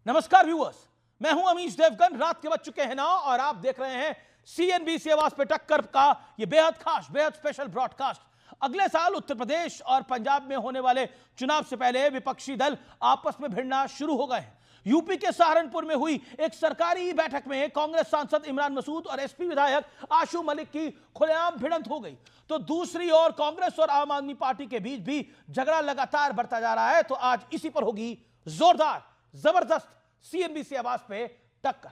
नमस्कार व्यूअर्स, मैं हूं अमीश देवगन। रात के बज चुके हैं 9 और आप देख रहे हैं सीएनबीसी आवाज पे टक्कर का ये बेहद खास, बेहद स्पेशल ब्रॉडकास्ट। अगले साल उत्तर प्रदेश और पंजाब में होने वाले चुनाव से पहले विपक्षी दल आपस में भिड़ना शुरू हो गए हैं। यूपी के सहारनपुर में हुई एक सरकारी बैठक में कांग्रेस सांसद इमरान मसूद और एसपी विधायक आशु मलिक की खुलेआम भिड़ंत हो गई। तो दूसरी ओर कांग्रेस और आम आदमी पार्टी के बीच भी झगड़ा लगातार बढ़ता जा रहा है। तो आज इसी पर होगी जोरदार, जबरदस्त सीएनबीसी आवाज पे टक्कर।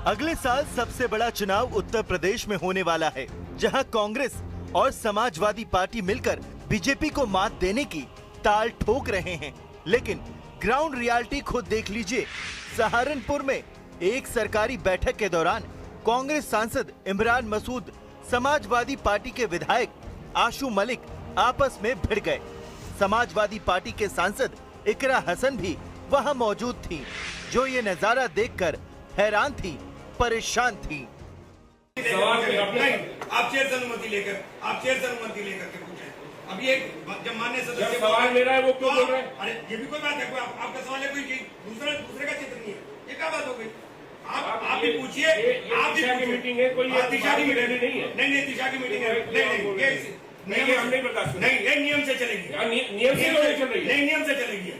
अगले साल सबसे बड़ा चुनाव उत्तर प्रदेश में होने वाला है, जहां कांग्रेस और समाजवादी पार्टी मिलकर बीजेपी को मात देने की ताल ठोक रहे हैं। लेकिन ग्राउंड रियलिटी खुद देख लीजिए। सहारनपुर में एक सरकारी बैठक के दौरान कांग्रेस सांसद इमरान मसूद, समाजवादी पार्टी के विधायक आशु मलिक आपस में भिड़ गए। समाजवादी पार्टी के सांसद इकरा हसन भी वहां मौजूद थी, जो ये नजारा देखकर हैरान थी, परेशान थी। आप चेयर से अनुमति लेकर के पूछें। अभी एक जब मान्य सदस्य सवाल मेरा है, वो क्यों बोल रहे हैं? अरे ये भी कोई बात है? आपका सवाल है कोई दूसरे का चित्र नहीं है, ये क्या बात हो गई? आप भी पूछिए। आप दिशा की मीटिंग है, कोई दिशा की मीटिंग नहीं है। नहीं, दिशा की मीटिंग है। नहीं, हम नहीं बर्दाश्त। नहीं, ये नियम से चलेगी। नियम से चल रही है। नहीं, नियम से चलेगी।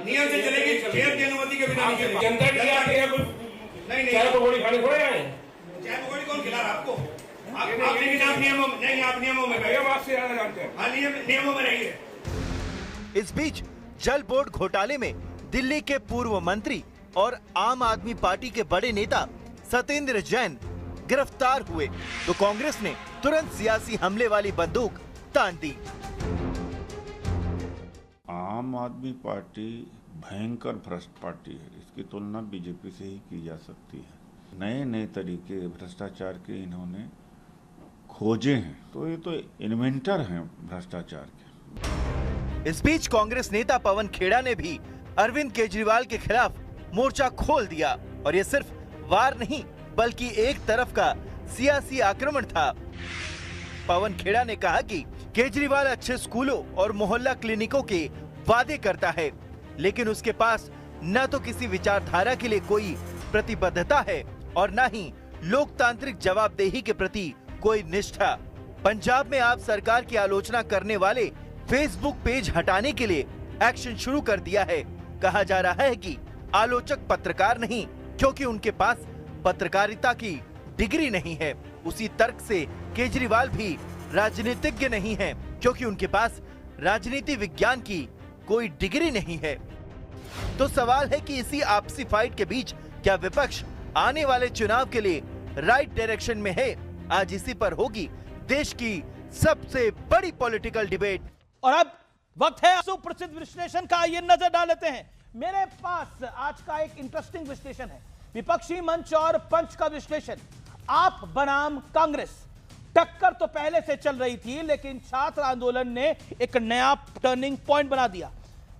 नियम से चलेगी। चेयर की अनुमति के बिना नहीं। नहीं, चाय पकौड़ी खाने थोड़े आए। चाय पकौड़ी कौन खिला रहा आपको? आप नियमों में नहीं, आप नियमों में जानते हैं। नियमों में रहिए। इस बीच जल बोर्ड घोटाले में दिल्ली के पूर्व मंत्री और आम आदमी पार्टी के बड़े नेता सत्येंद्र जैन गिरफ्तार हुए, तो कांग्रेस ने तुरंत सियासी हमले वाली बंदूक तान दी। आम आदमी पार्टी भयंकर भ्रष्ट पार्टी है। इसकी तुलना बीजेपी से ही की जा सकती है। नए नए तरीके भ्रष्टाचार के इन्होंने खोजे हैं, तो ये तो इन्वेंटर हैं भ्रष्टाचार के। इस बीच कांग्रेस नेता पवन खेड़ा ने भी अरविंद केजरीवाल के खिलाफ मोर्चा खोल दिया, और ये सिर्फ वार नहीं बल्कि एक तरफ का सियासी आक्रमण था। पवन खेड़ा ने कहा कि केजरीवाल अच्छे स्कूलों और मोहल्ला क्लिनिकों के वादे करता है, लेकिन उसके पास न तो किसी विचारधारा के लिए कोई प्रतिबद्धता है और न ही लोकतांत्रिक जवाबदेही के प्रति कोई निष्ठा। पंजाब में आप सरकार की आलोचना करने वाले फेसबुक पेज हटाने के लिए एक्शन शुरू कर दिया है। कहा जा रहा है कि आलोचक पत्रकार नहीं, क्योंकि उनके पास पत्रकारिता की डिग्री नहीं है। उसी तर्क से केजरीवाल भी राजनीतिज्ञ नहीं है, क्योंकि उनके पास राजनीति विज्ञान की कोई डिग्री नहीं है। तो सवाल है कि इसी आपसी फाइट के बीच क्या विपक्ष आने वाले चुनाव के लिए राइट डायरेक्शन में है? आज इसी पर होगी देश की सबसे बड़ी पॉलिटिकल डिबेट। और अब वक्त है सुप्रसिद्ध विश्लेषण का। ये नजर डाल लेते हैं। मेरे पास आज का एक इंटरेस्टिंग विश्लेषण है, विपक्षी मंच और पंच का विश्लेषण। आप बनाम कांग्रेस, टक्कर तो पहले से चल रही थी, लेकिन छात्र आंदोलन ने एक नया टर्निंग पॉइंट बना दिया।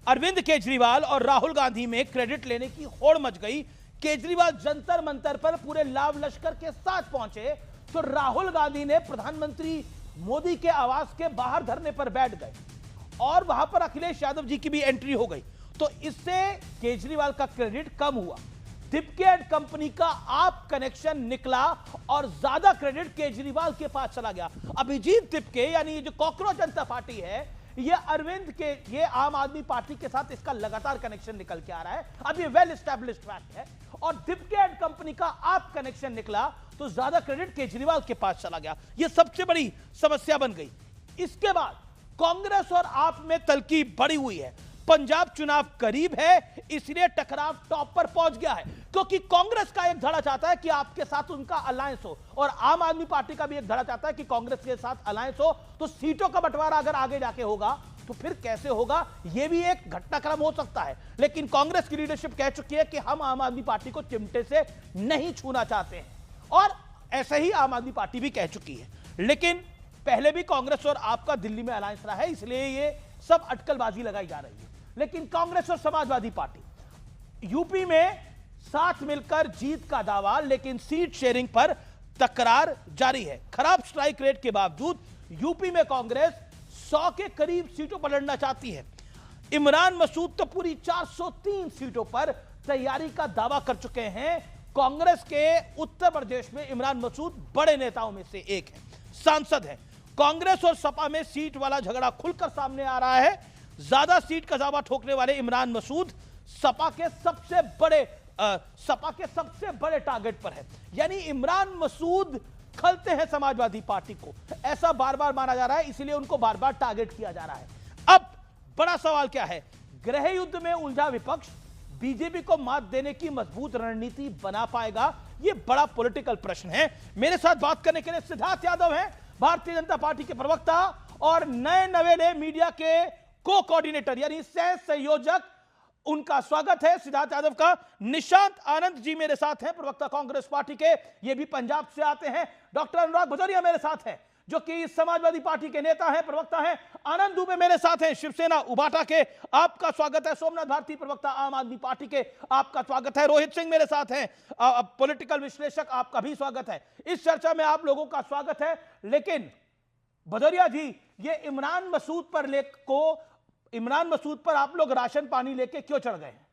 अरविंद केजरीवाल और राहुल गांधी में क्रेडिट लेने की होड़ मच गई। केजरीवाल जंतर मंतर पर पूरे लाव लश्कर के साथ पहुंचे, तो राहुल गांधी ने प्रधानमंत्री मोदी के आवास के बाहर धरने पर बैठ गए और वहां पर अखिलेश यादव जी की भी एंट्री हो गई। तो इससे केजरीवाल का क्रेडिट कम हुआ। दिप्के एंड कंपनी का आप कनेक्शन निकला और ज्यादा क्रेडिट केजरीवाल के पास चला गया। अभिजीत दिप्के यानी ये जो कॉकरोच जनता पार्टी है, ये अरविंद के, ये आम आदमी पार्टी के साथ इसका लगातार कनेक्शन निकल के आ रहा है। अब ये वेल एस्टैब्लिश्ड फैक्ट है। और दिप्के एंड कंपनी का आप कनेक्शन निकला तो ज्यादा क्रेडिट केजरीवाल के पास चला गया। ये सबसे बड़ी समस्या बन गई। इसके बाद कांग्रेस और आप में तलकी बढ़ी हुई है। पंजाब चुनाव करीब है, इसलिए टकराव टॉप पर पहुंच गया है, क्योंकि कांग्रेस का एक धड़ा चाहता है कि आपके साथ उनका अलायंस हो, और आम आदमी पार्टी का भी एक धड़ा चाहता है कि कांग्रेस के साथ अलायंस हो। तो सीटों का बंटवारा अगर आगे जाके होगा तो फिर कैसे होगा, यह भी एक घटनाक्रम हो सकता है। लेकिन कांग्रेस की लीडरशिप कह चुकी है कि हम आम आदमी पार्टी को चिमटे से नहीं छूना चाहते हैं, और ऐसे ही आम आदमी पार्टी भी कह चुकी है। लेकिन पहले भी कांग्रेस और आपका दिल्ली में अलायंस रहा है, इसलिए ये सब अटकलबाजी लगाई जा रही है। लेकिन कांग्रेस और समाजवादी पार्टी यूपी में साथ मिलकर जीत का दावा, लेकिन सीट शेयरिंग पर तकरार जारी है। खराब स्ट्राइक रेट के बावजूद यूपी में कांग्रेस 100 के करीब सीटों पर लड़ना चाहती है। इमरान मसूद तो पूरी 403 सीटों पर तैयारी का दावा कर चुके हैं। कांग्रेस के उत्तर प्रदेश में इमरान मसूद बड़े नेताओं में से एक है, सांसद है। कांग्रेस और सपा में सीट वाला झगड़ा खुलकर सामने आ रहा है। ज्यादा सीट का दावा ठोकने वाले इमरान मसूद सपा के सबसे बड़े टारगेट पर है। यानी इमरान मसूद खलते हैं समाजवादी पार्टी को, ऐसा बार बार माना जा रहा है, इसलिए उनको बार बार टारगेट किया जा रहा है। अब बड़ा सवाल क्या है, गृह युद्ध में उलझा विपक्ष बीजेपी को मात देने की मजबूत रणनीति बना पाएगा? यह बड़ा पॉलिटिकल प्रश्न है। मेरे साथ बात करने के लिए सिद्धार्थ यादव हैं, भारतीय जनता पार्टी के प्रवक्ता और नए नवेले मीडिया के को कोऑर्डिनेटर यानी सह संयोजक। उनका स्वागत है सिद्धार्थ यादव का। निशांत आनंद जी मेरे साथ हैं, प्रवक्ता कांग्रेस पार्टी के, ये भी पंजाब से आते हैं। डॉक्टर अनुराग भदौरिया मेरे साथ हैं, जो कि समाजवादी पार्टी के नेता हैं, प्रवक्ता हैं। आनंद दुबे मेरे साथ हैं, शिवसेना उबाटा के, आपका स्वागत है। सोमनाथ भारती, प्रवक्ता आम आदमी पार्टी के, आपका स्वागत है। रोहित सिंह मेरे साथ हैं, पॉलिटिकल विश्लेषक, आपका भी स्वागत है। इस चर्चा में आप लोगों का स्वागत है। लेकिन भदौरिया जी, ये इमरान मसूद पर आप लोग राशन पानी लेके क्यों चढ़ गए हैं?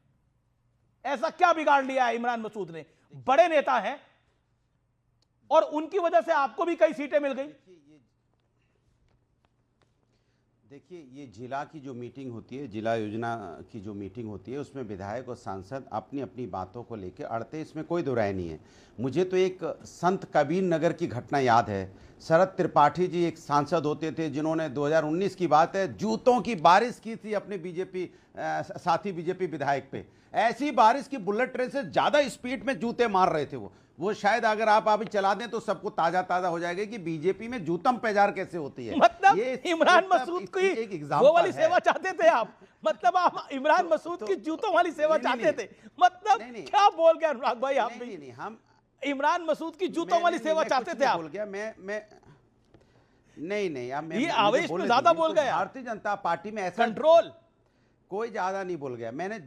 ऐसा क्या बिगाड़ लिया है इमरान मसूद ने? बड़े नेता हैं और उनकी वजह से आपको भी कई सीटें मिल गई। देखिए, ये जिला की जो मीटिंग होती है, जिला योजना की जो मीटिंग होती है, उसमें विधायक और सांसद अपनी अपनी बातों को लेकर अड़ते, इसमें कोई दो राय नहीं है। मुझे तो एक संत कबीर नगर की घटना याद है। शरद त्रिपाठी जी एक सांसद होते थे जिन्होंने 2019 की बात है, जूतों की बारिश की थी अपने साथी बीजेपी विधायक पे। ऐसी बारिश की बुलेट ट्रेन से ज़्यादा स्पीड में जूते मार रहे थे वो शायद अगर आप अभी चला दें तो सबको ताजा हो जाएगा कि बीजेपी में जूतम पेजार कैसे होती है। मतलब इमरान मसूद की वो वाली सेवा चाहते थे आप? मतलब आप इमरान मसूद की जूतों वाली सेवा चाहते थे? मतलब क्या बोल गए अनुराग भाई आप भी? हम इमरान मसूद की जूतों वाली सेवा चाहते थे आप? बोल गया मैं नहीं अब ये आवेश में ज्यादा बोल गए। भारतीय जनता पार्टी में ऐसा कंट्रोल कोई ज्यादा नहीं बोल गया। मैंने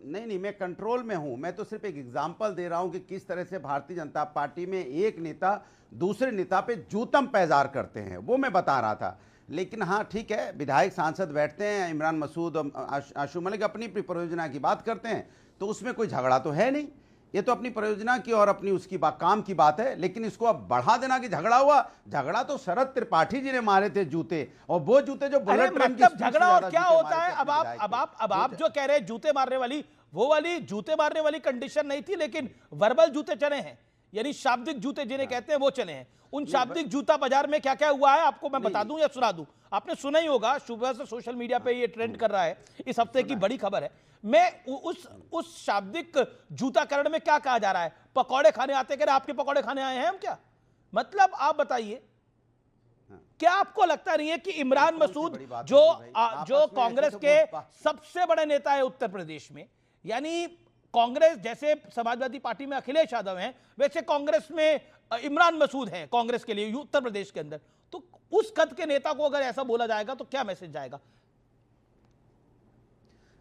नहीं मैं कंट्रोल में हूं। मैं तो सिर्फ एक एग्जांपल दे रहा हूं कि किस तरह से भारतीय जनता पार्टी में एक नेता दूसरे नेता पे जूतम पैजार करते हैं, वो मैं बता रहा था। लेकिन हाँ ठीक है, विधायक सांसद बैठते हैं, इमरान मसूद और आशू मलिक अपनी परियोजना की बात करते हैं, तो उसमें कोई झगड़ा तो है नहीं। ये तो अपनी परियोजना की और अपनी उसकी काम की बात है। लेकिन इसको अब बढ़ा देना कि झगड़ा हुआ, झगड़ा तो शरद त्रिपाठी जी ने मारे थे जूते, और वो जूते जो बुलेट ट्रेन की मतलब झगड़ा और क्या होता है? अब आप जो कह रहे हैं जूते मारने वाली, वो वाली जूते मारने वाली कंडीशन नहीं थी, लेकिन वर्बल जूते चले हैं, यानी शाब्दिक जूते जिन्हें कहते हैं वो चले हैं। उन शाब्दिक जूता बाजार में क्या क्या हुआ है आपको मैं बता दूं या सुना दूं? आपने सुना ही होगा, सुबह से सोशल मीडिया पे ये ट्रेंड कर रहा है, इस हफ्ते की बड़ी खबर है। मैं उस शाब्दिक जूताकरण में क्या कहा जा रहा है? पकौड़े खाने आते, कह रहे आपके पकौड़े खाने आए हैं हम क्या? मतलब आप बताइए, क्या आपको लगता नहीं है कि इमरान मसूद जो कांग्रेस के सबसे बड़े नेता है उत्तर प्रदेश में, यानी कांग्रेस जैसे समाजवादी पार्टी में अखिलेश यादव हैं, वैसे कांग्रेस में इमरान मसूद हैं कांग्रेस के लिए उत्तर प्रदेश के अंदर, तो उस कद के नेता को अगर ऐसा बोला जाएगा तो क्या मैसेज जाएगा?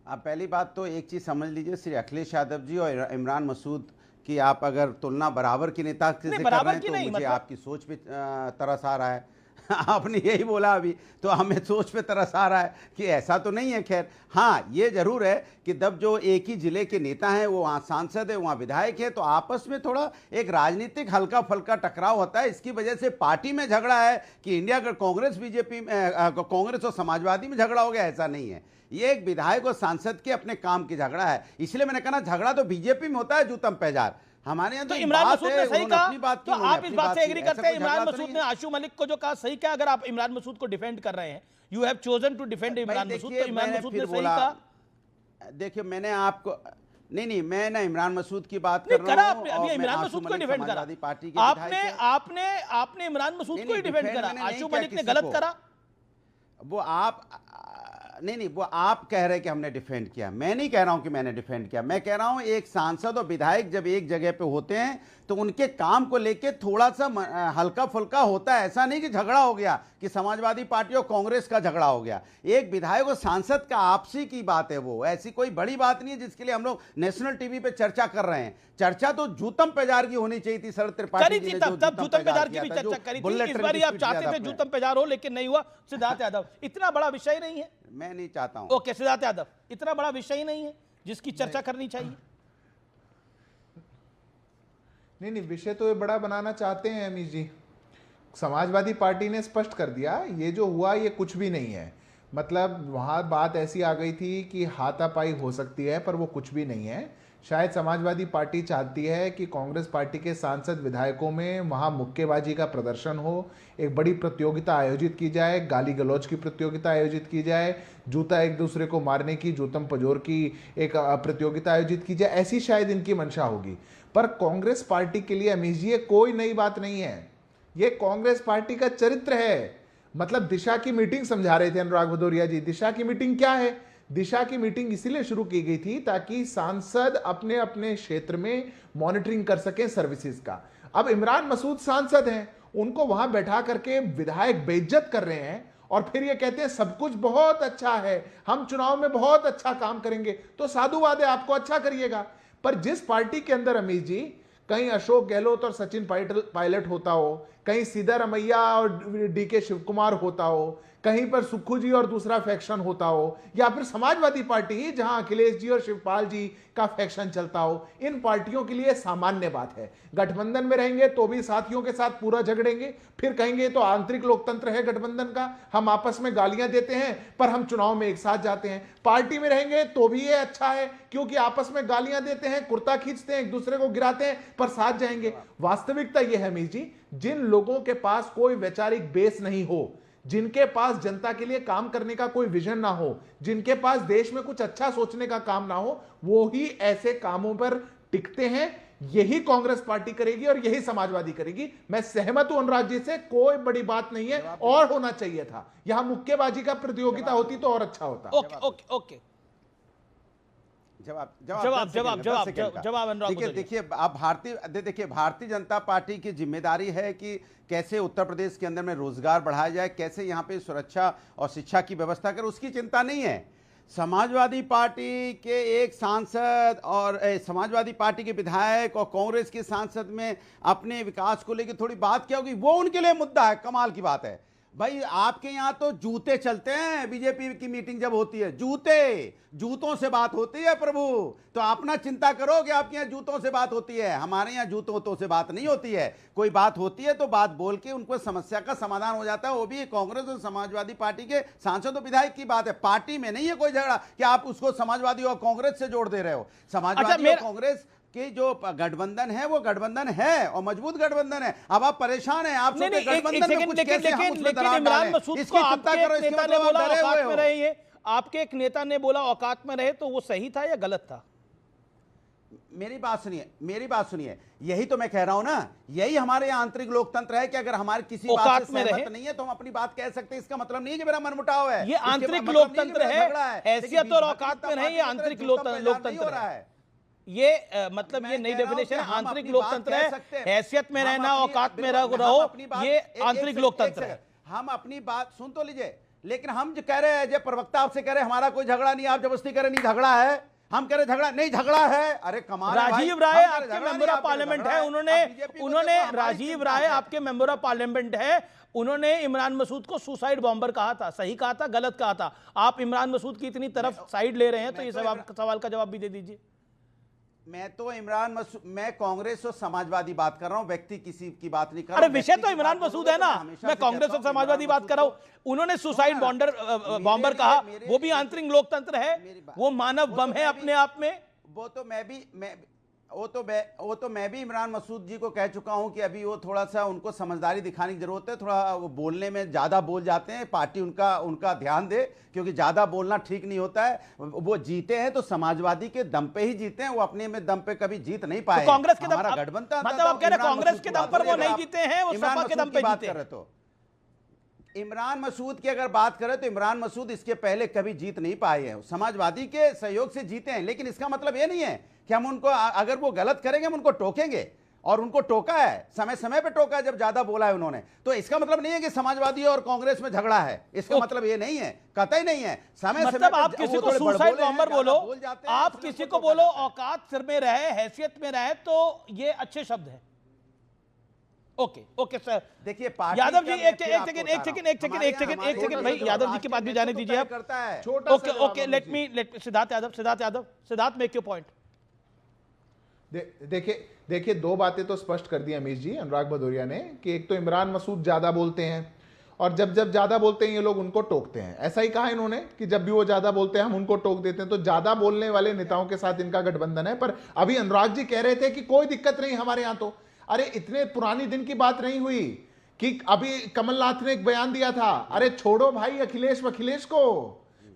आप पहली बात तो एक चीज समझ लीजिए, श्री अखिलेश यादव जी और इमरान मसूद की आप अगर तुलना बराबर की नेता से कर रहे हैं तो मुझे मतलब आपकी सोच पे तरस आ रहा है। आपने यही बोला अभी, तो हमें सोच पे तरस आ रहा है कि ऐसा तो नहीं है। खैर हाँ, ये जरूर है कि जब जो एक ही जिले के नेता हैं, वो वहाँ सांसद है, वहाँ विधायक है, तो आपस में थोड़ा एक राजनीतिक हल्का फल्का टकराव होता है। इसकी वजह से पार्टी में झगड़ा है कि इंडिया का कांग्रेस बीजेपी कांग्रेस और समाजवादी में झगड़ा हो गया, ऐसा नहीं है। ये एक विधायक और सांसद के अपने काम की झगड़ा है। इसलिए मैंने कहा झगड़ा तो बीजेपी में होता है जूतम पैजार, हमारे यहाँ तो इमरान मसूद ने सही कहा, तो आप इस बात से एग्री करते हैं? इमरान मसूद ने आशू मलिक को जो कहा सही कहा? अगर आप इमरान मसूद को डिफेंड कर रहे हैं, you have chosen to defend Imran Masood, तो इमरान मसूद ने सही कहा। देखिए मैंने आपको नहीं मैं ना इमरान मसूद की बात कर रहा हूं, और इमरान मसूद को डिफेंड करा पार्टी के आपने इमरान मसूद को ही डिफेंड करा, आशू मलिक ने गलत करा। वो आप नहीं, वो आप कह रहे हैं कि हमने डिफेंड किया। मैं नहीं कह रहा हूं कि मैंने डिफेंड किया। मैं कह रहा हूं एक सांसद और विधायक जब एक जगह पे होते हैं तो उनके काम को लेके थोड़ा सा हल्का फुल्का होता है। ऐसा नहीं कि झगड़ा हो गया, कि समाजवादी पार्टी और कांग्रेस का झगड़ा हो गया। एक विधायक और सांसद का आपसी की बात है, वो ऐसी कोई बड़ी बात नहीं है जिसके लिए हम लोग नेशनल टीवी पे चर्चा कर रहे हैं। चर्चा तो जूतम पेजार की होनी चाहिए थी शरद त्रिपाठी जी ने, तब जूतम पेजार की भी चर्चा करी थी। इस बार आप चाहते थे जूतम पेजार हो, लेकिन नहीं हुआ। सिद्धार्थ यादव, इतना बड़ा विषय नहीं है। मैं नहीं चाहता हूं। ओके सिद्धार्थ यादव, इतना बड़ा विषय नहीं है जिसकी चर्चा करनी चाहिए। नहीं, विषय तो ये बड़ा बनाना चाहते हैं अमीश जी। समाजवादी पार्टी ने स्पष्ट कर दिया ये जो हुआ ये कुछ भी नहीं है। मतलब वहां बात ऐसी आ गई थी कि हाथापाई हो सकती है, पर वो कुछ भी नहीं है। शायद समाजवादी पार्टी चाहती है कि कांग्रेस पार्टी के सांसद विधायकों में वहां मुक्केबाजी का प्रदर्शन हो, एक बड़ी प्रतियोगिता आयोजित की जाए, गाली गलौज की प्रतियोगिता आयोजित की जाए, जूता एक दूसरे को मारने की, जूतम पजोर की एक प्रतियोगिता आयोजित की जाए। ऐसी शायद इनकी मंशा होगी। पर कांग्रेस पार्टी के लिए अमीश जी ये कोई नई बात नहीं है, ये कांग्रेस पार्टी का चरित्र है। मतलब दिशा की मीटिंग समझा रहे थे अनुराग भदौरिया जी। दिशा की मीटिंग क्या है? दिशा की मीटिंग इसीलिए शुरू की गई थी ताकि सांसद अपने अपने क्षेत्र में मॉनिटरिंग कर सकें सर्विसेज का। अब इमरान मसूद सांसद हैं, उनको वहां बैठा करके विधायक बेइज्जत कर रहे हैं और फिर ये कहते हैं सब कुछ बहुत अच्छा है, हम चुनाव में बहुत अच्छा काम करेंगे। तो साधुवाद है, आपको अच्छा करिएगा। पर जिस पार्टी के अंदर अमीश जी कहीं अशोक गहलोत और सचिन पायलट होता हो, कहीं सिद्धारमैया और डीके शिवकुमार होता हो, कहीं पर सुक्खू जी और दूसरा फैक्शन होता हो, या फिर समाजवादी पार्टी ही जहां अखिलेश जी और शिवपाल जी का फैक्शन चलता हो, इन पार्टियों के लिए सामान्य बात है। गठबंधन में रहेंगे तो भी साथियों के साथ पूरा झगड़ेंगे, फिर कहेंगे तो आंतरिक लोकतंत्र है गठबंधन का, हम आपस में गालियां देते हैं पर हम चुनाव में एक साथ जाते हैं। पार्टी में रहेंगे तो भी ये अच्छा है क्योंकि आपस में गालियां देते हैं, कुर्ता खींचते हैं, एक दूसरे को गिराते हैं, पर साथ जाएंगे। वास्तविकता यह है अमीश जी, जिन लोगों के पास कोई वैचारिक बेस नहीं हो, जिनके पास जनता के लिए काम करने का कोई विजन ना हो, जिनके पास देश में कुछ अच्छा सोचने का काम ना हो, वो ही ऐसे कामों पर टिकते हैं। यही कांग्रेस पार्टी करेगी और यही समाजवादी करेगी। मैं सहमत हूं अनुराग जी से, कोई बड़ी बात नहीं है और होना चाहिए था। यहां मुक्केबाजी का प्रतियोगिता होती तो और अच्छा होता। ओके जवाब अनुराग। देखिए भारतीय जनता पार्टी की जिम्मेदारी है कि कैसे उत्तर प्रदेश के अंदर में रोजगार बढ़ाया जाए, कैसे यहाँ पे सुरक्षा और शिक्षा की व्यवस्था करें, उसकी चिंता नहीं है। समाजवादी पार्टी के एक सांसद और समाजवादी पार्टी के विधायक और कांग्रेस के सांसद में अपने विकास को लेकर थोड़ी बात क्या होगी, वो उनके लिए मुद्दा है। कमाल की बात है भाई, आपके यहाँ तो जूते चलते हैं। बीजेपी की मीटिंग जब होती है जूतों से बात होती है प्रभु। तो अपना चिंता करो कि आपके यहाँ जूतों से बात होती है, हमारे यहाँ जूतों से बात नहीं होती है। कोई बात होती है तो बात बोल के उनको समस्या का समाधान हो जाता है। वो भी कांग्रेस और समाजवादी पार्टी के सांसद और विधायक की बात है, पार्टी में नहीं है कोई झगड़ा कि आप उसको समाजवादी और कांग्रेस से जोड़ दे रहे हो। समाजवादी और कांग्रेस कि जो गठबंधन है वो गठबंधन है और मजबूत गठबंधन है। अब आप परेशान हैं, आप सोचते गठबंधन में कुछ कैसे हम उसमें दरार डालें, इसकी चिंता करो। इसके मतलब आप डरे हुए हो। आपके एक नेता ने बोला औकात में रहे, तो वो सही था या गलत था? मेरी बात सुनिए, यही तो मैं कह रहा हूं ना, यही हमारे आंतरिक लोकतंत्र है कि अगर हमारे किसी बात से सहमत नहीं है तो हम अपनी बात कह सकते हैं। इसका मतलब नहीं है कि मेरा मनमुटाव है, ये आंतरिक लोकतंत्र है। हैसियत और औकात में रहे, ये आंतरिक लोकतंत्र है। ये मतलब ये नई डेफिनेशन है, आंतरिक लोकतंत्र है। हैसियत में रहना, औकात में रहो, ये आंतरिक लोकतंत्र है। हम अपनी बात सुन तो लीजिए, लेकिन हम जो कह रहे हैं, जब प्रवक्ता आपसे कह रहे हैं हमारा कोई झगड़ा नहीं, आप जबरदस्ती कह रहे नहीं झगड़ा है, हम कह रहे झगड़ा नहीं, झगड़ा है। अरे कमाल। राजीव राय आपके मेंबर ऑफ पार्लियामेंट है, उन्होंने राजीव राय आपके मेंबर ऑफ पार्लियामेंट है, उन्होंने इमरान मसूद को सुसाइड बॉम्बर कहा था। सही कहा था, गलत कहा था? आप इमरान मसूद की इतनी तरफ साइड ले रहे हैं, तो ये सवाल का जवाब भी दे दीजिए। मैं तो मैं कांग्रेस और समाजवादी बात कर रहा हूं, व्यक्ति किसी की बात नहीं कर रहा हूं। अरे विषय तो इमरान मसूद है ना, मैं कांग्रेस और समाजवादी बात कर रहा हूं। उन्होंने सुसाइड बॉम्बर कहा, वो भी आंतरिक लोकतंत्र है, वो मानव बम है अपने आप में। वो तो मैं भी इमरान मसूद जी को कह चुका हूं कि अभी वो थोड़ा सा उनको समझदारी दिखाने की जरूरत है। थोड़ा वो बोलने में ज्यादा बोल जाते हैं, पार्टी उनका ध्यान दे, क्योंकि ज्यादा बोलना ठीक नहीं होता है। वो जीते हैं तो समाजवादी के दम पे ही जीते हैं, वो अपने में दम पे कभी जीत नहीं पाए। तो कांग्रेस के हमारा गठबंधन मतलब आप कह रहे कांग्रेस के दम पर वो नहीं जीते हैं, वो सपा के दम पे जीते हैं। इमरान मसूद की अगर बात करें तो इमरान मसूद इसके पहले कभी जीत नहीं पाए हैं, समाजवादी के सहयोग से जीते हैं। लेकिन इसका मतलब ये नहीं है कि हम उनको, अगर वो गलत करेंगे हम उनको टोकेंगे, और उनको टोका है, समय समय पे टोका है जब ज्यादा बोला है उन्होंने। तो इसका मतलब नहीं है कि समाजवादी और कांग्रेस में झगड़ा है, इसका मतलब ये नहीं है, कतई नहीं है। समय मतलब समय आप किसी को सुसाइड बॉम्बर बोलो, आप किसी को बोलो औकात सिर में रहे, हैसियत में रहे, तो ये अच्छे शब्द है। ओके ओके सर, देखिए यादव जी एक सेकंड भाई, यादव जी की बात भी जाने दीजिए आप। करता है okay okay, let me Siddharth Yadav make your point. देखिए दो बातें तो स्पष्ट कर दी अमीश जी, अनुराग भदौरिया ने, कि एक तो इमरान मसूद ज्यादा बोलते हैं, और जब जब ज्यादा बोलते हैं ये लोग उनको टोकते हैं। ऐसा ही कहा इन्होंने कि जब भी वो ज्यादा बोलते हैं हम उनको टोक देते हैं। तो ज्यादा बोलने वाले नेताओं के साथ इनका गठबंधन है। पर अभी अनुराग जी कह रहे थे कि कोई दिक्कत नहीं हमारे यहां। तो अरे इतने पुरानी दिन की बात नहीं हुई कि अभी कमलनाथ ने एक बयान दिया था, अरे छोड़ो भाई अखिलेश को,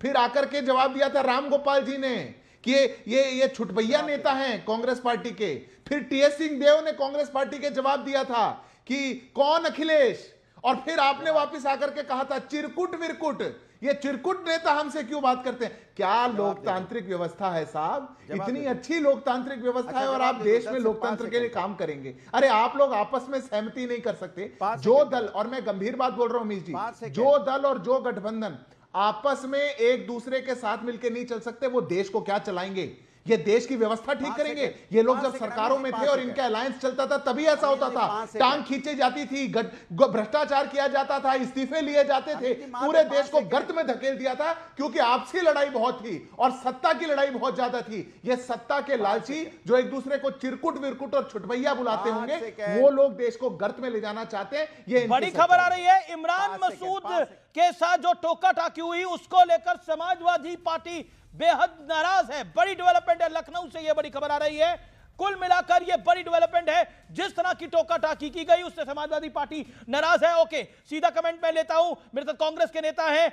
फिर आकर के जवाब दिया था राम गोपाल जी ने कि ये छुटभैया नेता हैं कांग्रेस पार्टी के। फिर टीएस सिंहदेव ने कांग्रेस पार्टी के जवाब दिया था कि कौन अखिलेश, और फिर आपने वापस आकर के कहा था चिरकुट विरकुट, ये चिरकुट नेता हमसे क्यों बात करते हैं। क्या लोकतांत्रिक व्यवस्था है साहब, इतनी अच्छी लोकतांत्रिक व्यवस्था है, और आप देश में लोकतंत्र के लिए काम करेंगे। अरे आप लोग आपस में सहमति नहीं कर सकते। जो दल, और मैं गंभीर बात बोल रहा हूं अमीश जी, जो दल और जो गठबंधन आपस में एक दूसरे के साथ मिलकर नहीं चल सकते, वो देश को क्या चलाएंगे, ये देश की व्यवस्था ठीक करेंगे। ये लोग जब सरकारों में थे और इनका अलायंस चलता था तभी ऐसा होता था, टांग खींची जाती थी, भ्रष्टाचार किया जाता था, इस्तीफे लिए जाते थे, पूरे देश को गर्त में धकेल दिया था, क्योंकि आपसी लड़ाई बहुत थी और सत्ता की लड़ाई बहुत ज्यादा थी। ये सत्ता के लालची जो एक दूसरे को चिरकुट विरकुट और छुटभैया बुलाते होंगे, वो लोग देश को गर्त में ले जाना चाहते हैं। ये बड़ी खबर आ रही है, इमरान मसूद के साथ जो टोका टाकी हुई उसको लेकर समाजवादी पार्टी बेहद नाराज है। बड़ी डेवलपमेंट है, लखनऊ से यह बड़ी खबर आ रही है। कुल मिलाकर यह बड़ी डेवलपमेंट है, जिस तरह की टोका टाकी की गई उससे समाजवादी पार्टी नाराज है। ओके, सीधा कमेंट में लेता हूं, मेरे साथ कांग्रेस के नेता हैं।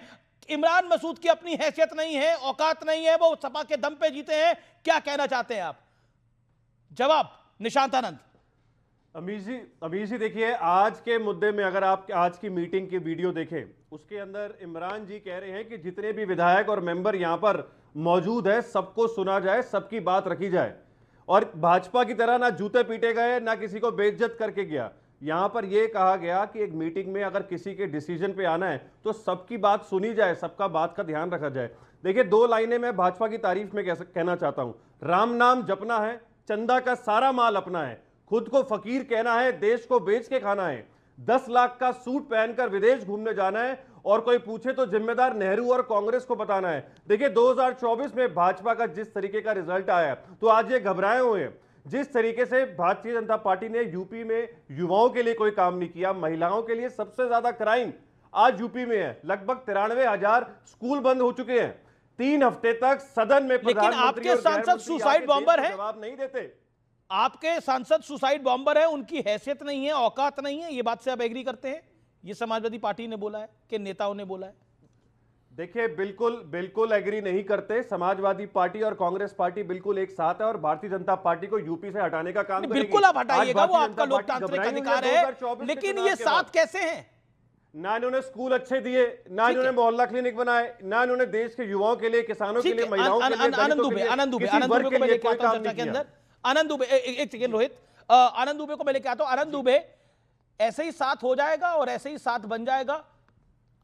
इमरान मसूद की अपनी हैसियत नहीं है, औकात नहीं है, वो सपा के दम पे जीते हैं, क्या कहना चाहते हैं आप? जवाब निशांत आनंद। अमीश जी देखिए, आज के मुद्दे में अगर आप आज की मीटिंग की वीडियो देखें, उसके अंदर इमरान जी कह रहे हैं कि जितने भी विधायक और मेंबर यहां पर मौजूद है सबको सुना जाए, सबकी बात रखी जाए, और भाजपा की तरह ना जूते पीटे गए ना किसी को बेइज्जत करके गया। यहां पर यह कहा गया कि एक मीटिंग में अगर किसी के डिसीजन पे आना है तो सबकी बात सुनी जाए, सबका बात का ध्यान रखा जाए। देखिए, दो लाइनें मैं भाजपा की तारीफ में कहना चाहता हूं। राम नाम जपना है, चंदा का सारा माल अपना है, खुद को फकीर कहना है, देश को बेच के खाना है, 10 लाख का सूट पहनकर विदेश घूमने जाना है, और कोई पूछे तो जिम्मेदार नेहरू और कांग्रेस को बताना है। देखिए, 2024 में भाजपा का जिस तरीके का रिजल्ट आया तो आज ये घबराए हुए हैं। जिस तरीके से भारतीय जनता पार्टी ने यूपी में युवाओं के लिए कोई काम नहीं किया, महिलाओं के लिए सबसे ज्यादा क्राइम आज यूपी में है, लगभग 93,000 स्कूल बंद हो चुके हैं, 3 हफ्ते तक सदन में लेकिन आपके सांसद सुसाइड बॉम्बर हैं, जवाब नहीं देते। आपके सांसद सुसाइड बॉम्बर है, उनकी हैसियत नहीं है, औकात नहीं है, ये बात से आप एग्री करते हैं? ये समाजवादी पार्टी ने बोला है कि नेताओं ने बोला है? देखिए, बिल्कुल एग्री नहीं करते। समाजवादी पार्टी और कांग्रेस पार्टी बिल्कुल एक साथ है और भारतीय जनता पार्टी को यूपी से हटाने का काम करेगी। बिल्कुल आप हटाइएगा, वो आपका लोकतांत्रिक अधिकार है, लेकिन ये साथ कैसे हैं? ना इन्होंने स्कूल अच्छे दिए, ना इन्होंने मोहल्ला क्लिनिक बनाए, ना इन्होंने देश के युवाओं के लिए, किसानों के लिए, महिलाओं के लिए, आनंद दुबे को मैं लेके आता हूं चर्चा के अंदर। आनंद दुबे, एक सेकेंड रोहित, आनंद दुबे को मैं लेके आता हूं। आनंद दुबे, ऐसे ही साथ हो जाएगा और ऐसे ही साथ बन जाएगा?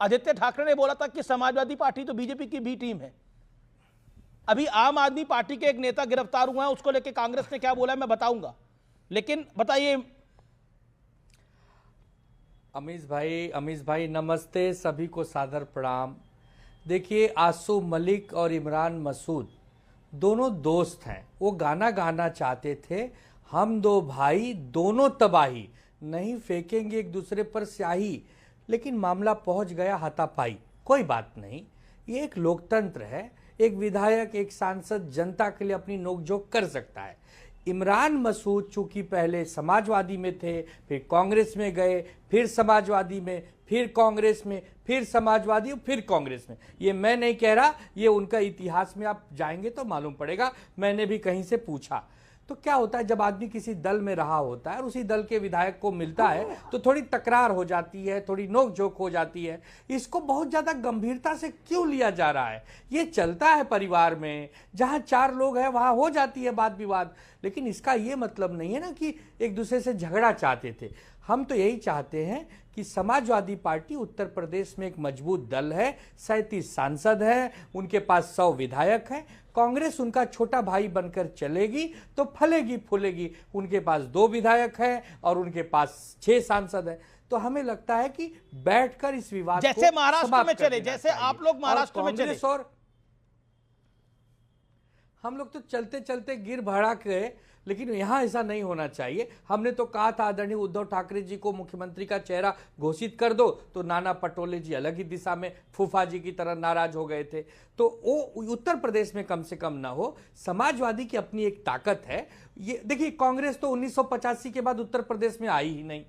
आदित्य ठाकरे ने बोला था कि समाजवादी पार्टी तो बीजेपी की भी टीम है। अभी आम आदमी पार्टी के एक नेता गिरफ्तार हुआ है, उसको लेके कांग्रेस ने क्या बोला है मैं बताऊंगा, लेकिन बताइए। अमीश भाई नमस्ते, सभी को सादर प्रणाम। देखिए, आसू मलिक और इमरान मसूद दोनों दोस्त हैं। वो गाना गाना चाहते थे, हम दो भाई दोनों तबाही, नहीं फेंकेंगे एक दूसरे पर स्याही, लेकिन मामला पहुंच गया हाथापाई। कोई बात नहीं, ये एक लोकतंत्र है, एक विधायक एक सांसद जनता के लिए अपनी नोकझोंक कर सकता है। इमरान मसूद चूंकि पहले समाजवादी में थे, फिर कांग्रेस में गए, फिर समाजवादी में, फिर कांग्रेस में, फिर समाजवादी, फिर कांग्रेस में। ये मैं नहीं कह रहा, ये उनका इतिहास में आप जाएंगे तो मालूम पड़ेगा, मैंने भी कहीं से पूछा। तो क्या होता है, जब आदमी किसी दल में रहा होता है और उसी दल के विधायक को मिलता है तो थोड़ी तकरार हो जाती है, थोड़ी नोकझोंक हो जाती है। इसको बहुत ज्यादा गंभीरता से क्यों लिया जा रहा है? ये चलता है परिवार में, जहां 4 लोग हैं वहां हो जाती है बात विवाद, लेकिन इसका ये मतलब नहीं है ना कि एक दूसरे से झगड़ा चाहते थे। हम तो यही चाहते हैं कि समाजवादी पार्टी उत्तर प्रदेश में एक मजबूत दल है, 37 सांसद हैं, उनके पास 100 विधायक हैं। कांग्रेस उनका छोटा भाई बनकर चलेगी तो फलेगी फूलेगी। उनके पास 2 विधायक हैं और उनके पास 6 सांसद हैं। तो हमें लगता है कि बैठकर इस विवाद जैसे को महाराष्ट्र समाप्त में कर चले, देना जैसे चाहिए। आप लोग महाराष्ट्र में चले, कांग्रेस और हम लोग तो चलते चलते गिर भड़ा गए, लेकिन यहां ऐसा नहीं होना चाहिए। हमने तो कहा था आदरणीय उद्धव ठाकरे जी को मुख्यमंत्री का चेहरा घोषित कर दो, तो नाना पटोले जी अलग ही दिशा में फूफा जी की तरह नाराज हो गए थे। तो वो उत्तर प्रदेश में कम से कम ना हो। समाजवादी की अपनी एक ताकत है। ये देखिए, कांग्रेस तो 1985 के बाद उत्तर प्रदेश में आई ही नहीं,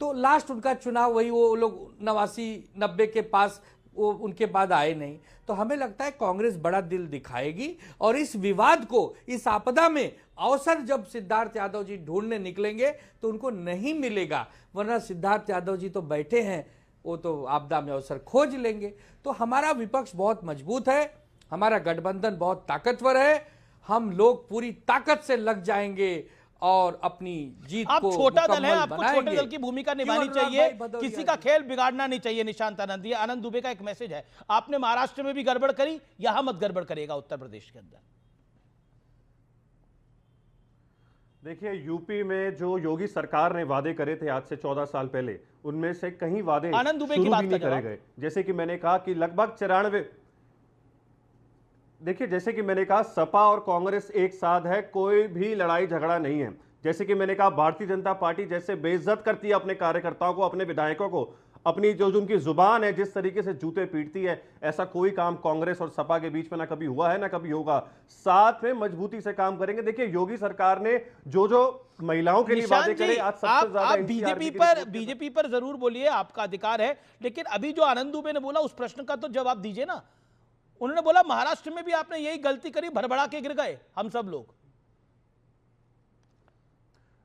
तो लास्ट उनका चुनाव वही वो लोग 89-90 के पास, वो उनके बाद आए नहीं। तो हमें लगता है कांग्रेस बड़ा दिल दिखाएगी और इस विवाद को, इस आपदा में अवसर जब सिद्धार्थ यादव जी ढूंढने निकलेंगे तो उनको नहीं मिलेगा, वरना सिद्धार्थ यादव जी तो बैठे हैं, वो तो आपदा में अवसर खोज लेंगे। तो हमारा विपक्ष बहुत मजबूत है, हमारा गठबंधन बहुत ताकतवर है। हम लोग पूरी ताकत से लग जाएंगे और अपनी जीत आप को छोटा दल है, मुकम्मल आपको छोटे बनाएंगे। दल की भूमिका निभानी क्यों अनुराग चाहिए, भाई भदौरिया किसी का जी? खेल बिगाड़ना नहीं चाहिए। निशांत आनंद, ये आनंद दुबे का एक मैसेज है। आपने महाराष्ट्र में भी गड़बड़ करी, यहां मत गड़बड़ करेगा उत्तर प्रदेश के अंदर। देखिए, यूपी में जो योगी सरकार ने वादे करे थे आज से 14 साल पहले, उनमें से कई वादे आनंद दुबे की शुरू बात भी का नहीं करे जवाब। गए। जैसे कि मैंने कहा कि लगभग 94, देखिए जैसे कि मैंने कहा सपा और कांग्रेस एक साथ है, कोई भी लड़ाई झगड़ा नहीं है। जैसे कि मैंने कहा भारतीय जनता पार्टी जैसे बेइज्जत करती है अपने कार्यकर्ताओं को, अपने विधायकों को, अपनी जो उनकी जुबान है जिस तरीके से जूते पीटती है, ऐसा कोई काम कांग्रेस और सपा के बीच में ना कभी हुआ है ना कभी होगा। साथ में मजबूती से काम करेंगे। देखिए, योगी सरकार ने जो जो महिलाओं के लिए वादे निशांत जी, करे, आज सबसे आप ज्यादा बीजेपी पर जरूर बोलिए, आपका अधिकार है, लेकिन अभी जो आनंद दुबे ने बोला उस प्रश्न का तो जवाब दीजिए ना। उन्होंने बोला महाराष्ट्र में भी आपने यही गलती करी, भड़बड़ा के गिर गए हम सब लोग।